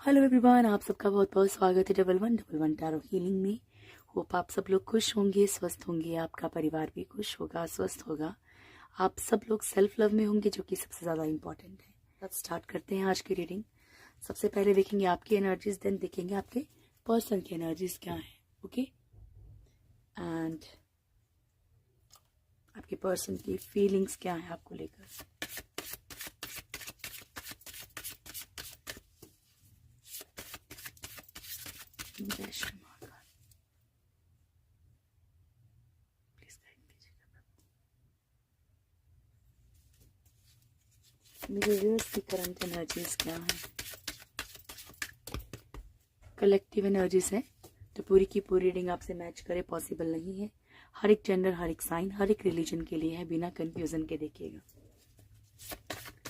Hello everyone, आप सबका बहुत बहुत स्वागत है डबल वन टैरो हीलिंग में। होप आप सब लोग खुश होंगे, स्वस्थ होंगे, आपका परिवार भी खुश होगा, स्वस्थ होगा। आप सब लोग सेल्फ लव में होंगे, जो कि सबसे ज़्यादा इम्पोर्टेंट है। अब स्टार्ट करते हैं आज की रीडिंग। सबसे पहले देखेंगे आपकी एनर्जीज, देन देखेंगे आपके पर्सन की एनर्जीज क्या है। ओके, एंड आपके पर्सन की फीलिंग्स क्या है आपको लेकर। जय श्री महाकाल, प्लीज गाइड कीजिएगा। मेरे व्यूअर्स की करंट एनर्जीज क्या है, कलेक्टिव एनर्जीज है, तो पूरी की पूरी रीडिंग आपसे मैच करे पॉसिबल नहीं है। हर एक जेंडर, हर एक साइन, हर एक रिलीजन के लिए है, बिना कंफ्यूजन के देखिएगा।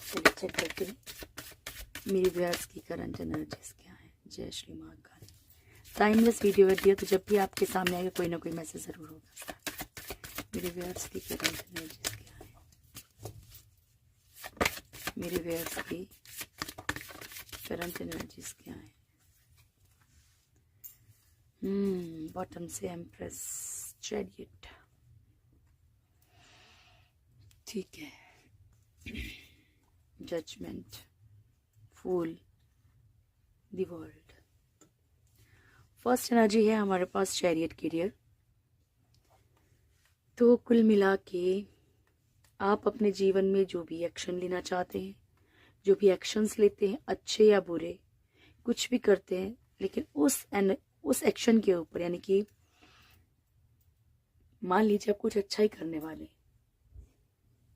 चलिए चेक करते हैं मेरे व्यूअर्स की करंट एनर्जीज क्या है। जय श्री महाकाल। टाइमलेस वीडियो है दिया, तो जब भी आपके सामने आएगा कोई ना कोई मैसेज जरूर होगा। मेरे व्यूअर्स की करंट एनर्जीज क्या है, मेरे व्यूअर्स की करंट एनर्जीज क्या है। बॉटम से एम्प्रेस, चैरियट, ठीक है, judgement, fool, the world. First energy है हमारे पास चैरियट कैरियर। तो कुल मिला के आप अपने जीवन में जो भी एक्शन लेना चाहते हैं, जो भी एक्शंस लेते हैं, अच्छे या बुरे, कुछ भी करते हैं, लेकिन उस एक्शन के ऊपर, यानी कि मान लीजिए आप कुछ अच्छा ही करने वाले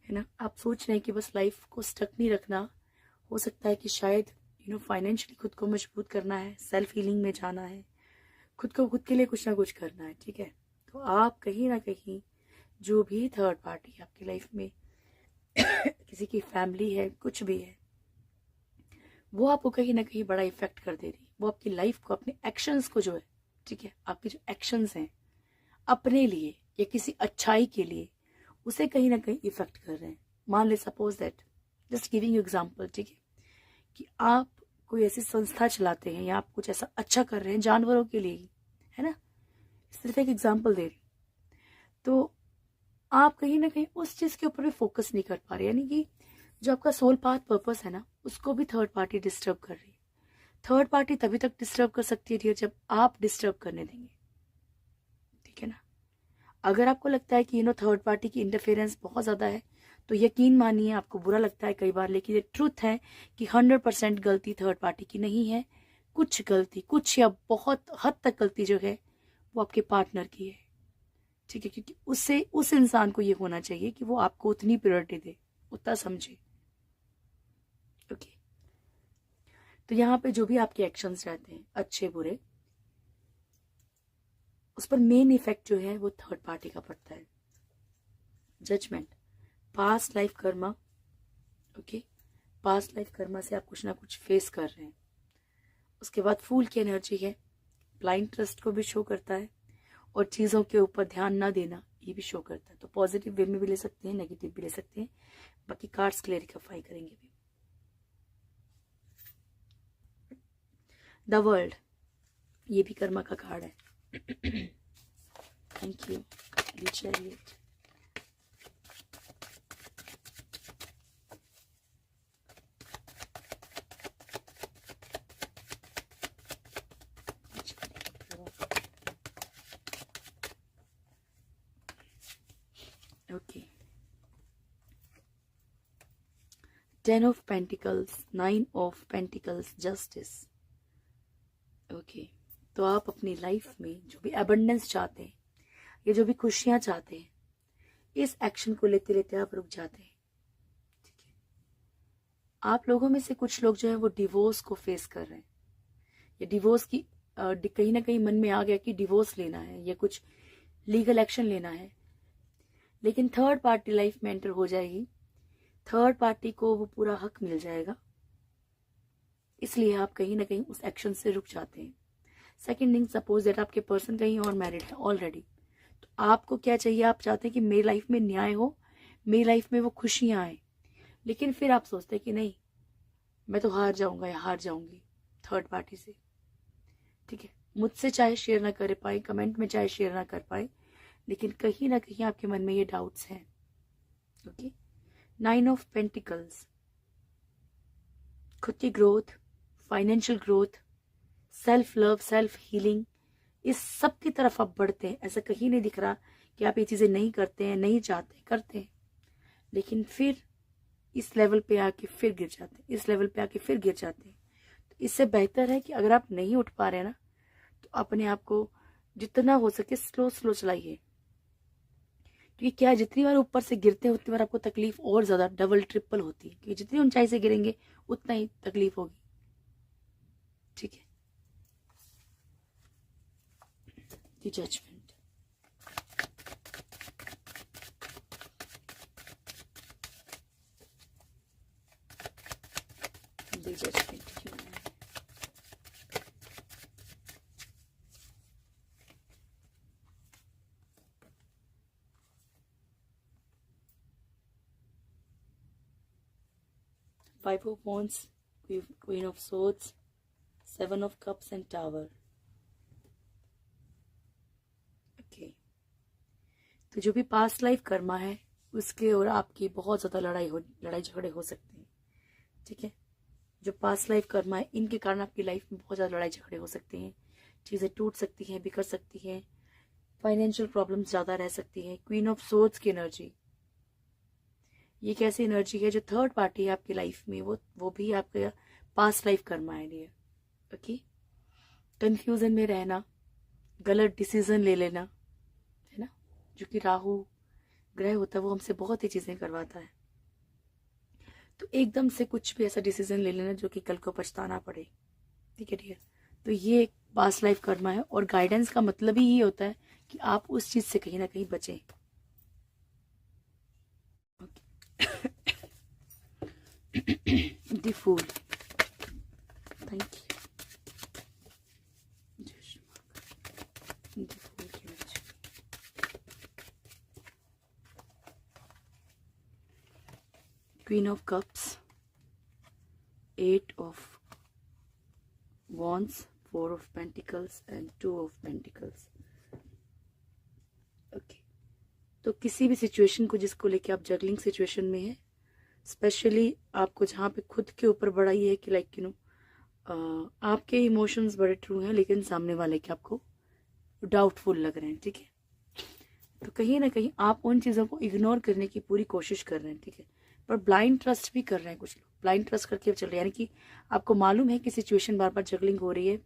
है ना, आप सोच रहे हैं कि बस लाइफ को स्टक नहीं रखना, हो सकता है कि शायद फाइनेंशियली खुद को मजबूत करना है, सेल्फ हीलिंग में जाना है, खुद को खुद के लिए कुछ ना कुछ करना है, ठीक है। तो आप कहीं ना कहीं जो भी थर्ड पार्टी आपकी लाइफ में किसी की फैमिली है, कुछ भी है, वो आपको कहीं ना कहीं बड़ा इफेक्ट कर दे रही है। वो आपकी लाइफ को, अपने एक्शंस को जो है, ठीक है, आपके जो एक्शंस हैं अपने लिए या किसी अच्छाई के लिए, उसे कहीं ना कहीं इफेक्ट कर रहे हैं। मान ले suppose that, just giving you example, ठीक है, कि आप कोई ऐसी संस्था चलाते हैं या आप कुछ ऐसा अच्छा कर रहे हैं जानवरों के लिए ही, है ना, सिर्फ एक एग्जांपल दे रही। तो आप कहीं ना कहीं उस चीज के ऊपर भी फोकस नहीं कर पा रहे, यानी कि जो आपका सोल पाथ पर्पस है ना, उसको भी थर्ड पार्टी डिस्टर्ब कर रही है। थर्ड पार्टी तभी तक डिस्टर्ब कर सकती है डियर, जब आप डिस्टर्ब करने देंगे, ठीक है ना। अगर आपको लगता है कि थर्ड पार्टी की इंटरफेरेंस बहुत ज्यादा है, तो यकीन मानिए आपको बुरा लगता है कई बार, लेकिन ये ट्रुथ है कि 100% गलती थर्ड पार्टी की नहीं है। कुछ गलती, कुछ या बहुत हद तक गलती जो है वो आपके पार्टनर की है, ठीक है, क्योंकि उससे उस इंसान को ये होना चाहिए कि वो आपको उतनी प्रायोरिटी दे, उतना समझे। ओके, तो यहाँ पे जो भी आपके एक्शंस रहते हैं, अच्छे बुरे, उस पर मेन इफेक्ट जो है वो थर्ड पार्टी का पड़ता है। Judgement, past life karma, okay, past life karma से आप कुछ ना कुछ फेस कर रहे हैं। उसके बाद फूल की एनर्जी है, ब्लाइंड ट्रस्ट को भी शो करता है, और चीजों के ऊपर ध्यान ना देना ये भी शो करता है। तो पॉजिटिव वे में भी ले सकते हैं, नेगेटिव भी ले सकते हैं, बाकी कार्ड्स क्लैरिफाई करेंगे भी। द वर्ल्ड, ये भी कर्मा का कार्ड है। Thank you. Chariot, okay, 10 of pentacles, 9 of pentacles, justice. Okay, तो आप अपनी लाइफ में जो भी अबंडेंस चाहते हैं या जो भी खुशियां चाहते हैं, इस एक्शन को लेते लेते आप रुक जाते हैं, ठीक है। आप लोगों में से कुछ लोग जो है वो डिवोर्स को फेस कर रहे हैं, या डिवोर्स की कहीं ना कहीं मन में आ गया कि डिवोर्स लेना है या कुछ लीगल एक्शन लेना है, लेकिन थर्ड पार्टी लाइफ में एंटर हो जाएगी, थर्ड पार्टी को वो पूरा हक मिल जाएगा, इसलिए आप कहीं ना कहीं उस एक्शन से रुक जाते हैं। सेकेंड थिंग, सपोज दैट आपके पर्सन कहीं और मैरिड है ऑलरेडी, तो आपको क्या चाहिए, आप चाहते हैं कि मेरी लाइफ में न्याय हो, मेरी लाइफ में वो खुशियां आए, लेकिन फिर आप सोचते हैं कि नहीं, मैं तो हार जाऊंगा या हार जाऊंगी, थर्ड पार्टी से, ठीक है। मुझसे चाहे शेयर ना कर पाए, कमेंट में चाहे शेयर ना कर पाए, लेकिन कहीं ना कहीं आपके मन में ये डाउट्स हैं। ओके, 9 ऑफ पेंटिकल्स, खुद की growth, financial growth, self love, self healing, इस सब की तरफ आप बढ़ते हैं। ऐसा कहीं नहीं दिख रहा कि आप ये चीजें नहीं करते हैं, नहीं चाहते, करते हैं, लेकिन फिर इस लेवल पे आके फिर गिर जाते हैं, इस लेवल पे आके फिर गिर जाते हैं। तो इससे बेहतर है कि अगर आप नहीं उठ पा रहे हैं ना, तो अपने आप को जितना हो सके स्लो स्लो चलाइए। क्योंकि क्या है, जितनी बार ऊपर से गिरते हैं उतनी बार आपको तकलीफ और ज्यादा डबल ट्रिपल होती है, क्योंकि जितनी ऊंचाई से गिरेंगे उतना ही तकलीफ होगी, ठीक है। द जजमेंट, द जजमेंट क्यों है? Five of Wands, Queen of Swords, 7 of Cups and Tower. Okay. तो जो भी पास्ट लाइफ कर्मा है उसके और आपकी बहुत ज्यादा लड़ाई झगड़े हो सकते हैं, ठीक है। जो पास्ट लाइफ कर्मा है इनके कारण आपकी लाइफ में बहुत ज्यादा लड़ाई झगड़े हो सकते हैं, चीजें टूट सकती हैं, बिखर सकती हैं, फाइनेंशियल प्रॉब्लम्स ज्यादा रह सकती हैं। क्वीन ऑफ सोर्ड्स की एनर्जी, ये कैसी एनर्जी है? जो थर्ड पार्टी है आपकी लाइफ में, वो भी आपका पास्ट लाइफ कर्मा है डियर। ओके, कंफ्यूजन में रहना, गलत डिसीजन ले लेना, है ना, जो कि राहु ग्रह होता है वो हमसे बहुत ही चीजें करवाता है। तो एकदम से कुछ भी ऐसा डिसीजन ले लेना जो कि कल को पछताना पड़े, ठीक है डियर। तो ये एक पास्ट लाइफ कर्मा है, और गाइडेंस का मतलब ही ये होता है कि आप उस चीज से कहीं ना कहीं बचें। The Fool. Thank you. The Fool की energy, Queen of Cups, 8 of Wands, 4 of Pentacles and 2 of Pentacles. Okay. तो किसी भी सिचुएशन को जिसको लेके आप जगलिंग सिचुएशन में है, स्पेशली आपको जहाँ पे खुद के ऊपर बड़ा ये है कि लाइक आपके इमोशंस बड़े ट्रू हैं लेकिन सामने वाले के आपको डाउटफुल लग रहे हैं, ठीक है। तो कहीं ना कहीं आप उन चीज़ों को इग्नोर करने की पूरी कोशिश कर रहे हैं, ठीक है, पर ब्लाइंड ट्रस्ट भी कर रहे हैं कुछ लोग, ब्लाइंड ट्रस्ट करके चल रहे हैं। यानी कि आपको मालूम है कि सिचुएशन बार बार जगलिंग हो रही है,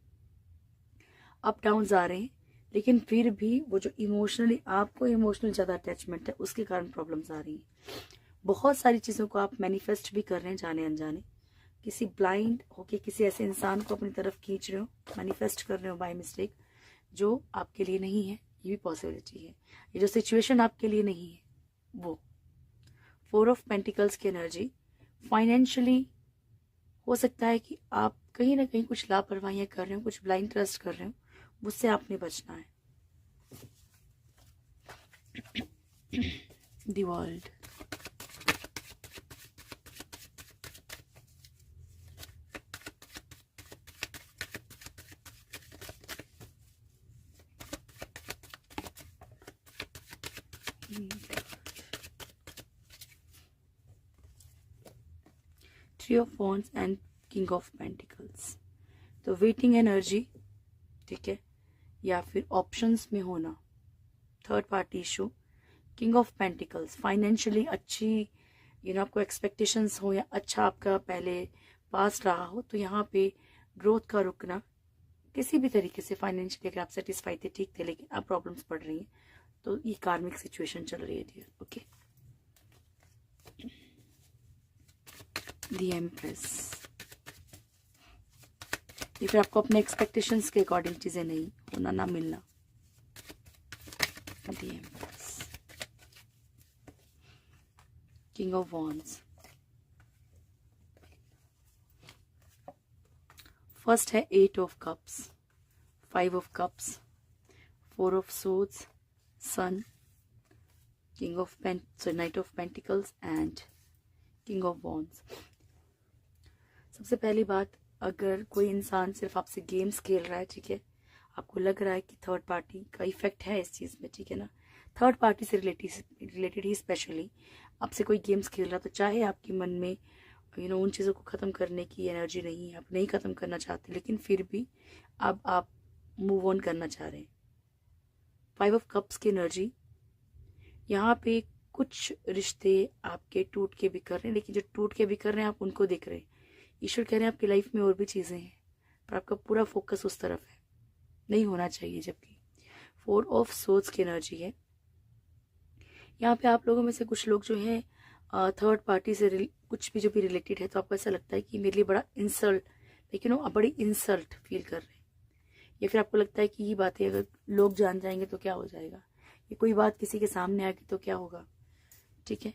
अप डाउन आ रहे हैं, लेकिन फिर भी वो जो इमोशनली आपको इमोशनल ज़्यादा अटैचमेंट है उसके कारण प्रॉब्लम्स आ रही हैं। बहुत सारी चीज़ों को आप मैनिफेस्ट भी कर रहे हैं जाने अनजाने, किसी ब्लाइंड होके किसी ऐसे इंसान को अपनी तरफ खींच रहे हो, मैनिफेस्ट कर रहे हो बाय मिस्टेक, जो आपके लिए नहीं है, ये भी पॉसिबिलिटी है। ये जो सिचुएशन आपके लिए नहीं है वो 4 ऑफ पेंटिकल्स की एनर्जी, फाइनेंशियली हो सकता है कि आप कहीं ना कहीं कुछ लापरवाहियां कर रहे हो, कुछ ब्लाइंड ट्रस्ट कर रहे हो, उससे आपने बचना है। The world, Three of Wands and King of Pentacles. तो वेटिंग एनर्जी, ठीक है, या फिर ऑप्शंस में होना, third party issue, king of pentacles, financially अच्छी आपको एक्सपेक्टेशंस हो या अच्छा आपका पहले पास रहा हो, तो यहाँ पे ग्रोथ का रुकना, किसी भी तरीके से फाइनेंशियली अगर आप सेटिस्फाई थे, ठीक थे, लेकिन अब प्रॉब्लम्स पड़ रही हैं, तो ये कार्मिक सिचुएशन चल रही है डियर। ओके, द एम्प्रेस, ये फिर आपको अपने एक्सपेक्टेशंस के अकॉर्डिंग चीजें नहीं होना, ना मिलना। The empress, king of wands, first है 8 of cups, 5 of cups, 4 of swords, sun, king of knight of pentacles and king of wands. सबसे पहली बात, अगर कोई इंसान सिर्फ आपसे गेम्स खेल रहा है, ठीक है, आपको लग रहा है कि थर्ड पार्टी का इफेक्ट है इस चीज़ में, ठीक है ना, थर्ड पार्टी से रिलेटेड ही स्पेशली आपसे कोई गेम्स खेल रहा, तो चाहे आपके मन में उन चीज़ों को ख़त्म करने की एनर्जी नहीं है, आप नहीं ख़त्म करना चाहते, लेकिन फिर भी अब आप मूव ऑन करना चाह रहे हैं। 5 ऑफ कप्स की एनर्जी यहाँ पे, कुछ रिश्ते आपके टूट के बिखर रहे हैं, लेकिन जो टूट के बिखर रहे हैं आप उनको देख रहे हैं। ईश्वर कह रहे हैं आपकी लाइफ में और भी चीज़ें हैं, पर आपका पूरा फोकस उस तरफ है, नहीं होना चाहिए। जबकि 4 ऑफ सोर्ड्स की एनर्जी है यहाँ पे। आप लोगों में से कुछ लोग जो है थर्ड पार्टी से कुछ भी जो भी रिलेटेड है, तो आपको ऐसा लगता है कि मेरे लिए बड़ा इंसल्ट, लेकिन वो बड़ी इंसल्ट फील कर रहे हैं, या फिर आपको लगता है कि ये बातें अगर लोग जान जाएंगे तो क्या हो जाएगा, ये कोई बात किसी के सामने आएगी तो क्या होगा, ठीक है।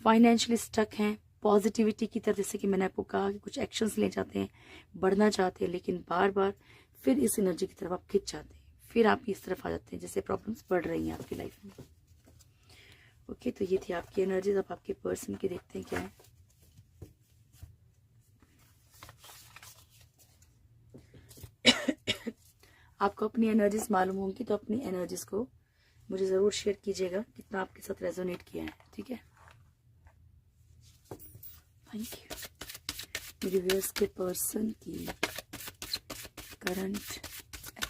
फाइनेंशियली स्टक हैं, पॉजिटिविटी की तरफ, जैसे कि मैंने आपको कहा कि कुछ एक्शंस ले जाते हैं, बढ़ना चाहते हैं, लेकिन बार बार फिर इस एनर्जी की तरफ आप खिंच जाते हैं, फिर आप इस तरफ आ जाते हैं, जैसे प्रॉब्लम्स बढ़ रही हैं आपकी लाइफ में। ओके, तो ये थी आपकी एनर्जीज। अब आपके पर्सन की देखते हैं क्या है। आपको अपनी एनर्जीज मालूम होंगी, तो अपनी एनर्जीज को मुझे ज़रूर शेयर कीजिएगा, कितना आपके साथ रेजोनेट किया है, ठीक है। Thank you. मेरे व्यूअर्स के पर्सन की करंट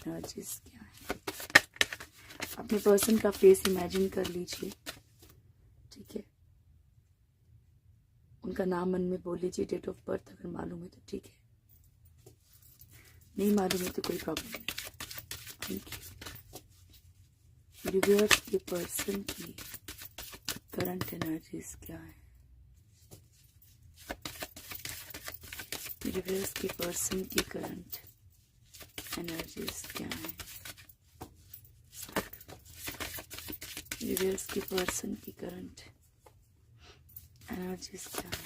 एनर्जीज क्या है। अपने पर्सन का फेस इमेजिन कर लीजिए, ठीक है। उनका नाम मन में बोल लीजिए, डेट ऑफ बर्थ अगर मालूम है तो ठीक है, नहीं मालूम है तो कोई प्रॉब्लम नहीं। Thank you. रिवर्स के पर्सन की करंट एनर्जीज क्या है। रिवर्स के पर्सन की करंट एनर्जीज क्या है। रिवर्स के पर्सन की करंट एनर्जीज क्या है।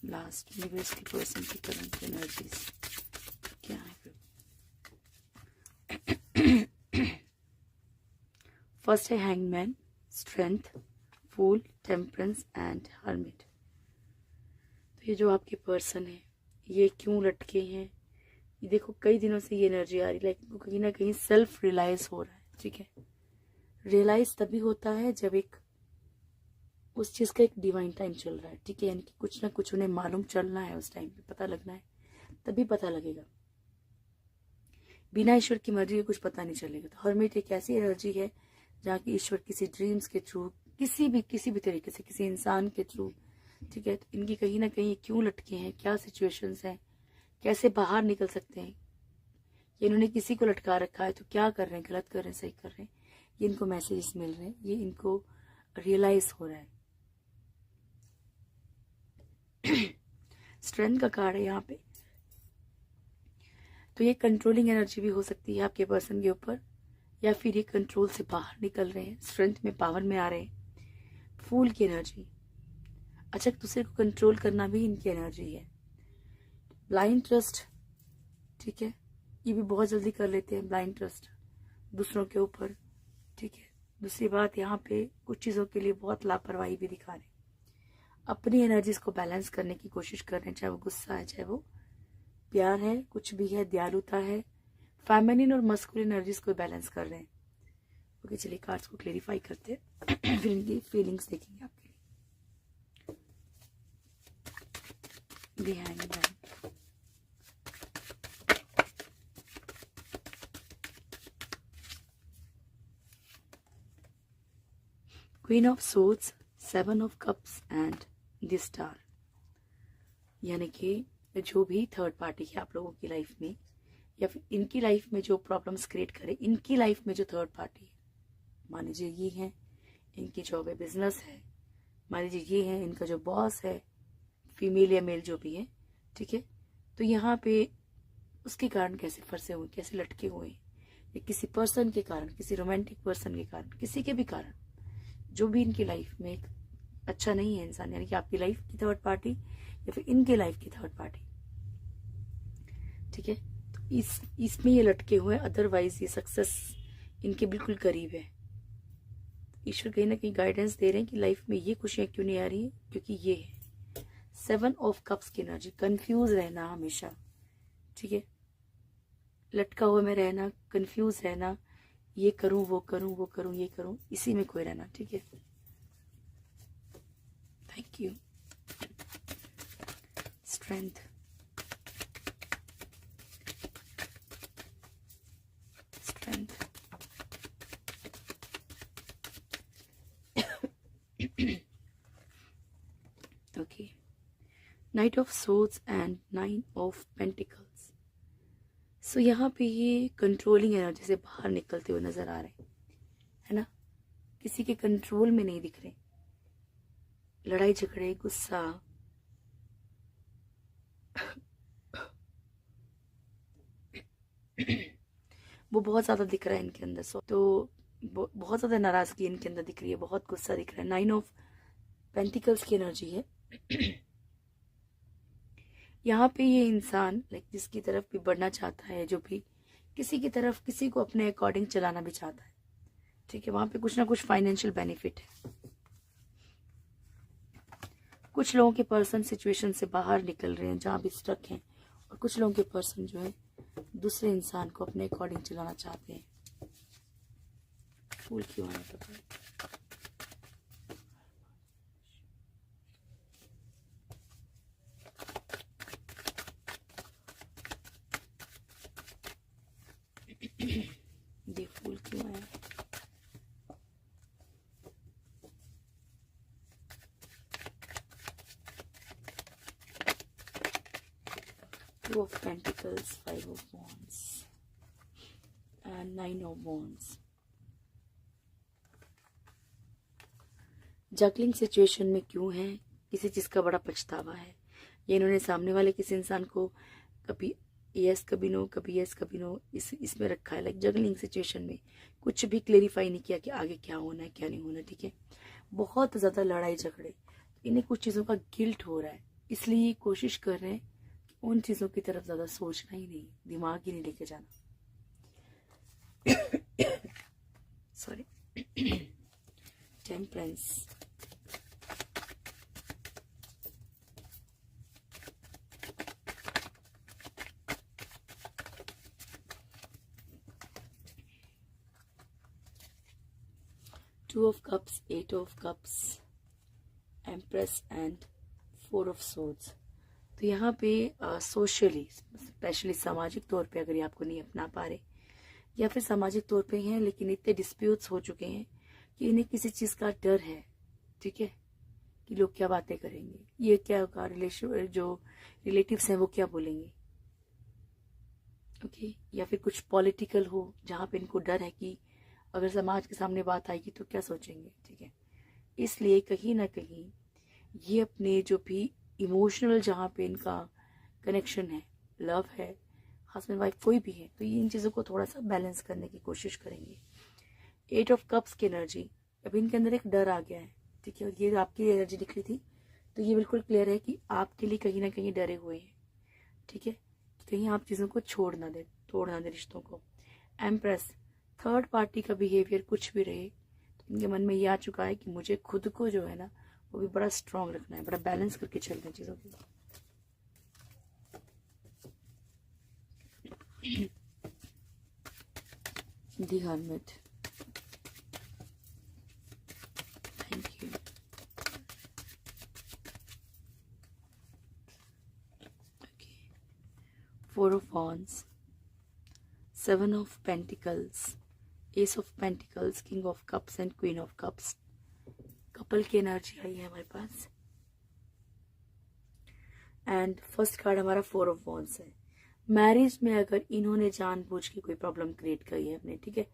लास्ट, रिवर्स के पर्सन की करंट एनर्जीज क्या है। फर्स्ट है hangman, strength, fool, temperance and hermit. तो ये जो आपके पर्सन है, ये क्यों लटके हैं, ये देखो कई दिनों से ये एनर्जी आ रही है, लेकिन कहीं ना कहीं सेल्फ रियलाइज हो रहा है, ठीक है। रियलाइज तभी होता है जब एक उस चीज का एक डिवाइन टाइम चल रहा है, ठीक है, यानी कि कुछ ना कुछ उन्हें मालूम चलना है, उस टाइम पे पता लगना है, तभी पता लगेगा। बिना ईश्वर की मर्जी के कुछ पता नहीं चलेगा। तो हर्मिट एक ऐसी एनर्जी है जहाँ की ईश्वर किसी ड्रीम्स के थ्रू, किसी भी तरीके से, किसी इंसान के थ्रू, ठीक है, तो इनकी कहीं ना कहीं क्यों लटके हैं, क्या सिचुएशंस हैं, कैसे बाहर निकल सकते हैं, ये इन्होंने किसी को लटका रखा है तो क्या कर रहे हैं, गलत कर रहे हैं, सही कर रहे हैं, ये इनको मैसेजेस मिल रहे हैं, ये इनको रियलाइज हो रहा है। स्ट्रेंथ का कार्ड है यहाँ पे, तो ये कंट्रोलिंग एनर्जी भी हो सकती है आपके पर्सन के ऊपर, या फिर ये कंट्रोल से बाहर निकल रहे हैं, स्ट्रेंथ में, पावर में आ रहे हैं। फूल की एनर्जी, अच्छा, दूसरे को कंट्रोल करना भी इनकी एनर्जी है। ब्लाइंड ट्रस्ट, ठीक है, ये भी बहुत जल्दी कर लेते हैं ब्लाइंड ट्रस्ट दूसरों के ऊपर, ठीक है। दूसरी बात, यहाँ पे कुछ चीज़ों के लिए बहुत लापरवाही भी दिखा रहे हैं, अपनी एनर्जीज को बैलेंस करने की कोशिश कर रहे हैं, चाहे वो गुस्सा है, चाहे वो प्यार है, कुछ भी है, दयालुता है, फेमिनिन और मस्कुलिन एनर्जीज को बैलेंस कर रहे हैं। ओके, चलिए कार्ड्स को क्लेरिफाई करते हैं, फिर इनकी फीलिंग्स देखेंगे आपके लिए। Queen of swords, 7 of cups and the star. यानी कि जो भी थर्ड पार्टी है आप लोगों की लाइफ में, या फिर इनकी लाइफ में जो प्रॉब्लम्स क्रिएट करे, इनकी लाइफ में जो थर्ड पार्टी है, मान लीजिए ये है, इनकी जॉब है, बिजनेस है, मान लीजिए ये है, इनका जो बॉस है, फीमेल या मेल जो भी है, ठीक है, तो यहाँ पे उसके कारण कैसे फंसे हुए, कैसे लटके हुए, या किसी पर्सन के कारण, किसी रोमांटिक पर्सन के कारण, किसी के भी कारण, जो भी इनकी लाइफ में एक अच्छा नहीं है इंसान, यानी कि आपकी लाइफ की थर्ड पार्टी या फिर इनके लाइफ की थर्ड पार्टी, ठीक है, तो इसमें ये लटके हुए हैं। अदरवाइज ये सक्सेस इनके बिल्कुल करीब है। ईश्वर कहीं ना कहीं गाइडेंस दे रहे हैं कि लाइफ में ये खुशियां क्यों नहीं आ रही है, क्योंकि ये है 7 ऑफ कप्स की एनर्जी, कंफ्यूज रहना हमेशा, ठीक है, लटका हुआ में रहना, कंफ्यूज रहना, ये करूं वो करूं वो करूं ये करूं, इसी में खोए रहना, ठीक है। Thank you. Strength, strength, okay, knight of swords and 9 of pentacles. So यहाँ पे ये कंट्रोलिंग एनर्जी से बाहर निकलते हुए नजर आ रहे हैं, है ना, किसी के कंट्रोल में नहीं दिख रहे, लड़ाई झगड़े, गुस्सा, वो बहुत ज्यादा दिख रहा है इनके अंदर। सो तो बहुत ज्यादा नाराजगी इनके अंदर दिख रही है, बहुत गुस्सा दिख रहा है। 9 ऑफ पेंटिकल्स की एनर्जी है। यहाँ पे ये इंसान लाइक जिसकी तरफ भी बढ़ना चाहता है, जो भी किसी की तरफ, किसी को अपने अकॉर्डिंग चलाना भी चाहता है, ठीक है, वहां पे कुछ ना कुछ फाइनेंशियल बेनिफिट है। कुछ लोगों के पर्सन सिचुएशन से बाहर निकल रहे हैं जहां भी स्टक हैं, और कुछ लोगों के पर्सन जो है दूसरे इंसान को अपने अकॉर्डिंग चलाना चाहते हैं। फूल क्यों आया पता है? ये फूल क्यों आया? Two of Pentacles, 5 of Wands and 9 of Wands. Juggling situation में क्यों है? किसी चीज का बड़ा पछतावा है, ये इन्होंने सामने वाले किसी इंसान को कभी यस कभी नो, कभी यस कभी नो, इसमें रखा है। लाइक जगलिंग सिचुएशन में कुछ भी क्लेरिफाई नहीं किया कि आगे क्या होना है क्या नहीं होना, ठीक है, बहुत ज्यादा लड़ाई झगड़े, इन्हें कुछ चीजों का गिल्ट हो रहा है, इसलिए ये कोशिश कर रहे हैं कि उन चीजों की तरफ ज्यादा सोचना ही नहीं, दिमाग ही नहीं लेके जाना। Sorry. Temperance, Two of Cups, 8 of Cups, Empress and 4 of Swords। तो यहाँ पे सोशली, स्पेशली सामाजिक तौर पे अगर ये आपको नहीं अपना पा रहे, या फिर सामाजिक तौर पे हैं लेकिन इतने डिस्प्यूट्स हो चुके हैं कि इन्हें किसी चीज का डर है, ठीक है, कि लोग क्या बातें करेंगे, ये क्या होगा, जो रिलेटिव्स हैं वो क्या बोलेंगे, ओके, या फिर कुछ पॉलिटिकल हो जहाँ पे इनको डर है कि अगर समाज के सामने बात आएगी तो क्या सोचेंगे, ठीक है, इसलिए कहीं ना कहीं ये अपने जो भी इमोशनल जहाँ पे इनका कनेक्शन है, लव है, हस्बैंड वाइफ कोई भी है, तो ये इन चीज़ों को थोड़ा सा बैलेंस करने की कोशिश करेंगे। 8 ऑफ कप्स की एनर्जी, अभी इनके अंदर एक डर आ गया है, ठीक है, और ये आपकी एनर्जी निकली थी तो ये बिल्कुल क्लियर है कि आपके लिए कहीं ना कहीं डरे हुए हैं, ठीक है, कहीं आप चीज़ों को छोड़ ना दे, तोड़ ना दे रिश्तों को। एम्प्रेस, थर्ड पार्टी का बिहेवियर कुछ भी रहे तो इनके मन में ये आ चुका है कि मुझे खुद को जो है ना वो भी बड़ा स्ट्रांग रखना है, बड़ा बैलेंस करके चलना है चीजों को। The hermit, thank you. Okay, 4 of wands, 7 of pentacles, ace of pentacles, king of cups and queen of cups. Couple की एनर्जी आई है हमारे पास, एंड फर्स्ट कार्ड हमारा 4 ऑफ वॉन्ड्स है। मैरिज में अगर इन्होंने जानबूझ के कोई प्रॉब्लम क्रिएट करी है अपने, ठीक है,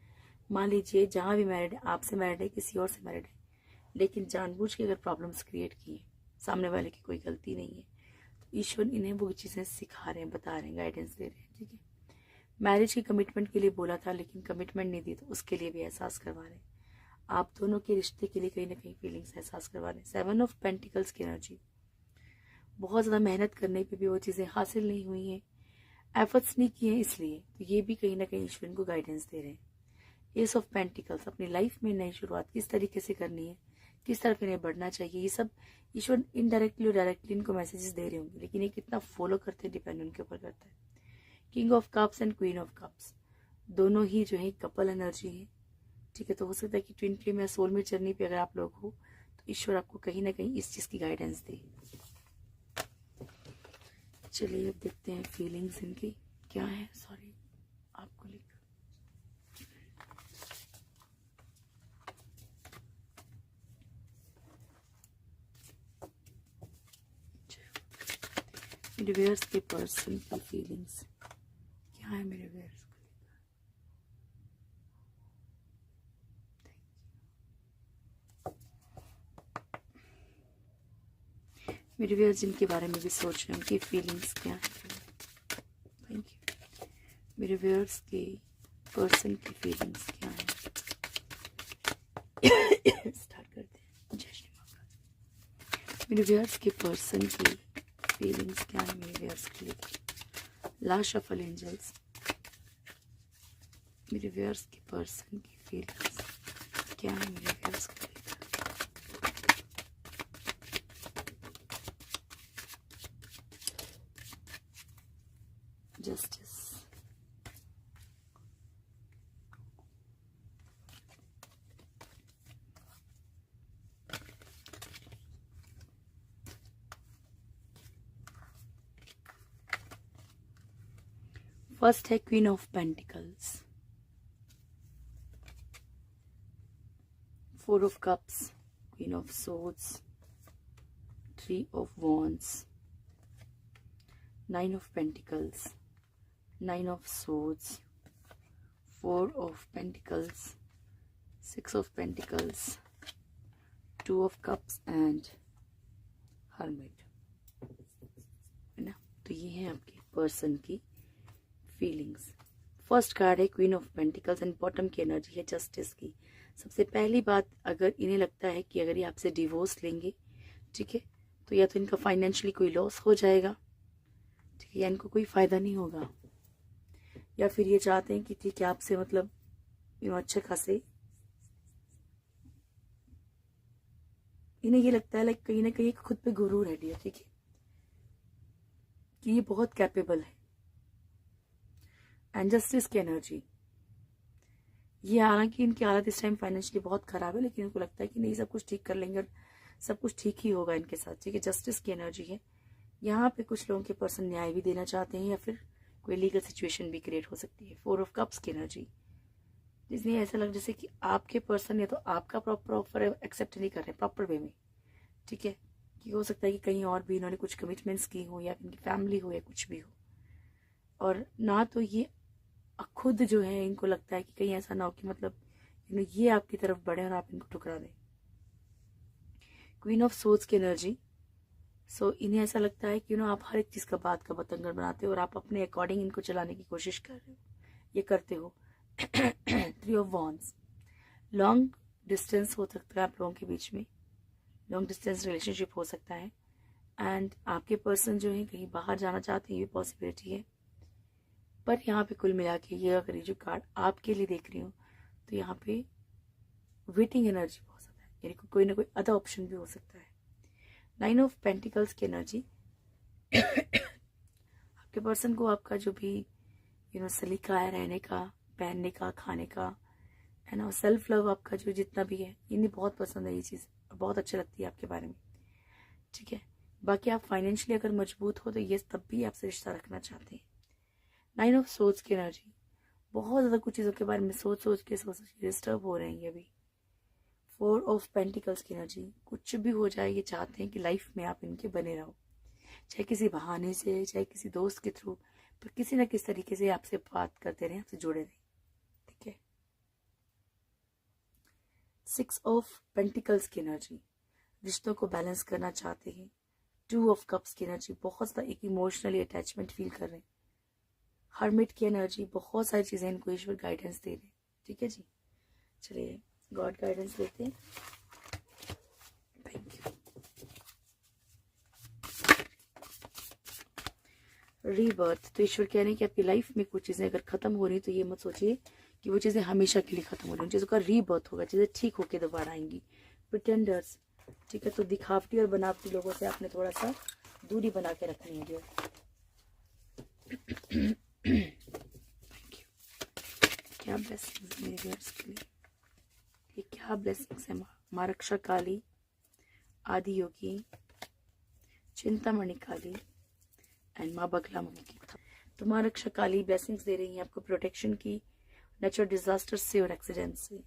मान लीजिए जहां भी मैरिड है, आपसे मैरिड है, किसी और से मैरिड है, लेकिन जानबूझ के अगर प्रॉब्लम्स क्रिएट की है, सामने वाले की कोई गलती नहीं है, तो ईश्वर इन्हें वो चीजें सिखा रहे हैं, बता रहे हैं, गाइडेंस दे रहे हैं, ठीक है। मैरिज की कमिटमेंट के लिए बोला था लेकिन कमिटमेंट नहीं दी, तो उसके लिए भी एहसास करवा रहे हैं, आप दोनों के रिश्ते के लिए कहीं ना कहीं फीलिंग्स एहसास करवा रहे हैं। 7 ऑफ पेंटिकल्स की एनर्जी, बहुत ज्यादा मेहनत करने पे भी वो चीजें हासिल नहीं हुई हैं, एफर्ट्स नहीं किए हैं, इसलिए तो ये भी कहीं ना कहीं ईश्वर को गाइडेंस दे रहे हैं। एस ऑफ पेंटिकल्स, अपनी लाइफ में नई शुरुआत किस तरीके से करनी है, किस तरफ इन्हें बढ़ना चाहिए, ये सब ईश्वर इनडायरेक्टली और डायरेक्टली इनको मैसेजेस दे रहे होंगे, लेकिन ये कितना फॉलो करते हैं डिपेंड उनके ऊपर करता है। King of cups and queen of cups दोनों ही जो है कपल एनर्जी है, ठीक है। तो हो सकता है कि ट्विन फ्लेम या सोलमेट जर्नी पे अगर आप लोग हो तो ईश्वर आपको कहीं ना कहीं इस चीज की गाइडेंस दे। चलिए अब देखते हैं फीलिंग्स इनकी क्या है। सॉरी आपको लिख मेरे व्यूअर्स के पर्सन की फीलिंग्स क्या है मेरे व्यूअर्स को लेकर। मेरे व्यूअर्स जिनके बारे में भी सोच रहे हैं उनकी फीलिंग्स क्या है। Thank you. मेरे व्यूअर्स के पर्सन की फीलिंग्स क्या है। स्टार्ट करते हैं। जय श्री महाकाल। मेरे व्यूअर्स के पर्सन की फीलिंग्स क्या है मेरे व्यूअर्स के लिए। Last shuffle angels. मेरे व्यूअर्स के पर्सन की फीलिंग्स क्या है मेरे व्यूअर्स के लिए। जस्टिस। फर्स्ट है queen of pentacles, four of cups, queen of swords, three of wands, nine of pentacles, nine of swords, four of pentacles, six of pentacles, two of cups and hermit, है ना। तो ये है आपके person की feelings. First card है queen of pentacles and bottom की energy है जस्टिस की। सबसे पहली बात, अगर इन्हें लगता है कि अगर ये आपसे डिवोर्स लेंगे, ठीक है, तो या तो इनका फाइनेंशियली कोई लॉस हो जाएगा, ठीक है, या इनको कोई फायदा नहीं होगा, या फिर ये चाहते हैं कि ठीक है आपसे मतलब अच्छे खासे, इन्हें ये लगता है लाइक कहीं ना कहीं खुद पे गुरूर है, ठीक है, कि ये बहुत कैपेबल है। एंड जस्टिस की एनर्जी, ये हालांकि इनकी हालत इस टाइम फाइनेंशियली बहुत खराब है, लेकिन इनको लगता है कि नहीं सब कुछ ठीक कर लेंगे और सब कुछ ठीक ही होगा इनके साथ, ठीक है। जस्टिस की एनर्जी है यहाँ पे। कुछ लोगों के पर्सन न्याय भी देना चाहते हैं या फिर कोई लीगल सिचुएशन भी क्रिएट हो सकती है। फोर ऑफ कप्स की एनर्जी, जिसमें ऐसा लग जैसे कि आपके पर्सन या तो आपका प्रॉपर ऑफर एक्सेप्ट नहीं कर रहे प्रॉपर वे में, ठीक है, कि हो सकता है कि कहीं और भी इन्होंने कुछ कमिटमेंट्स की हो या इनकी फैमिली हो या कुछ भी हो, और ना तो ये खुद जो है इनको लगता है कि कहीं ऐसा ना हो कि मतलब ये आपकी तरफ बढ़े और आप इनको ठुकरा दें। क्वीन ऑफ सोर्ड्स की एनर्जी, सो इन्हें ऐसा लगता है कि आप हर एक चीज का बात का बतंगड़ बनाते हो और आप अपने अकॉर्डिंग इनको चलाने की कोशिश कर रहे हो, ये करते हो। Three of wands, long distance हो सकता है आप लोगों के बीच में, लॉन्ग डिस्टेंस रिलेशनशिप हो सकता है, एंड आपके पर्सन जो है कहीं बाहर जाना चाहते हैं, ये पॉसिबिलिटी है। पर यहाँ पे कुल मिला के ये अगर ये जो कार्ड आपके लिए देख रही हूँ तो यहाँ पे वेटिंग एनर्जी हो सकता है, यानी कोई ना कोई अदर ऑप्शन भी हो सकता है। नाइन ऑफ पेंटिकल्स की एनर्जी, आपके पर्सन को आपका जो भी सलीका है रहने का, पहनने का, खाने का, है ना, सेल्फ लव आपका जो जितना भी है, इन्हें बहुत पसंद है ये चीज़, बहुत अच्छी लगती है आपके बारे में, ठीक है। बाकी आप फाइनेंशियली अगर मजबूत हो तो ये तब भी आपसे रिश्ता रखना चाहते हैं। नाइन ऑफ सोर्ड्स की एनर्जी, बहुत ज़्यादा कुछ चीज़ों के बारे में सोच सोच के डिस्टर्ब हो रहे हैं अभी। फोर ऑफ पेंटिकल्स की एनर्जी, कुछ भी हो जाए ये चाहते हैं कि लाइफ में आप इनके बने रहो, चाहे किसी बहाने से, चाहे किसी दोस्त के थ्रू, पर किसी ना किसी तरीके से आपसे बात करते रहें, आपसे जुड़े रहें, ठीक है। सिक्स ऑफ पेंटिकल्स की एनर्जी, रिश्तों को बैलेंस करना चाहते हैं। टू ऑफ कप्स की एनर्जी, बहुत ज़्यादा एक इमोशनली अटैचमेंट फील कर रहे हैं। हर्मिट की एनर्जी, बहुत सारी चीज़ें इनको ईश्वर गाइडेंस दे रहे हैं, ठीक है जी। चलिए गॉड गाइडेंस लेते हैं। Thank you. रीबर्थ, तो ईश्वर कह रहे हैं कि आपकी लाइफ में कुछ चीज़ें अगर खत्म हो रही तो ये मत सोचिए कि वो चीज़ें हमेशा के लिए खत्म हो रही हैं। चीज़ों का रीबर्थ होगा, चीज़ें ठीक होकर दोबारा आएंगी, प्रिटेंडर्स, ठीक है, तो दिखावटी और बनावटी लोगों से आपने थोड़ा सा दूरी बना के रखनी है डियर। क्या ब्लेसिंग्स मेरे डियर्स के लिए, ये क्या ब्लेसिंग्स है। माँ रक्षा काली, आदि योगी, चिंतामणि काली एंड माँ बगला मुखी। तो माँ रक्षा काली ब्लेसिंग्स दे रही हैं आपको प्रोटेक्शन की, नेचुरल डिजास्टर से और एक्सीडेंट से।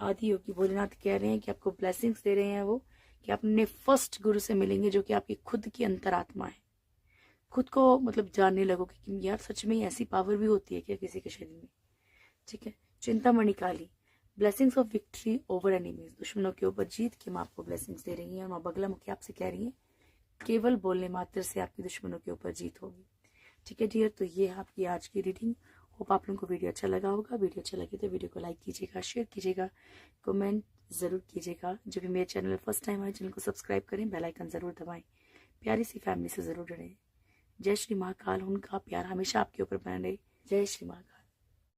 आदि योगी भोलेनाथ कह रहे हैं कि आपको ब्लेसिंग्स दे रहे हैं वो कि आप अपने फर्स्ट गुरु से मिलेंगे जो कि आपकी खुद की अंतरात्मा है। खुद को मतलब जानने लगोगे कि यार सच में ऐसी पावर भी होती है क्या किसी के शरीर में, ठीक है। Chintamani Kali, blessings of victory over enemies, दुश्मनों के ऊपर जीत की माँ आपको ब्लेसिंग्स दे रही है। और माँ बगला मुखी आपसे कह रही है केवल बोलने मात्र से आपकी दुश्मनों के ऊपर जीत होगी, ठीक है डियर। तो ये है आपकी आज की रीडिंग। होप आप लोगों को वीडियो अच्छा लगा होगा। वीडियो अच्छा लगे तो वीडियो को लाइक कीजिएगा, शेयर कीजिएगा, कमेंट जरूर कीजिएगा। जो भी मेरे चैनल फर्स्ट टाइम आए चैनल को सब्सक्राइब करें, बेल आइकन जरूर दबाएं, प्यारी सी फैमिली से जरूर जुड़ें। जय श्री महाकाल, उनका प्यार हमेशा आपके ऊपर बना रहे। जय श्री महाकाल।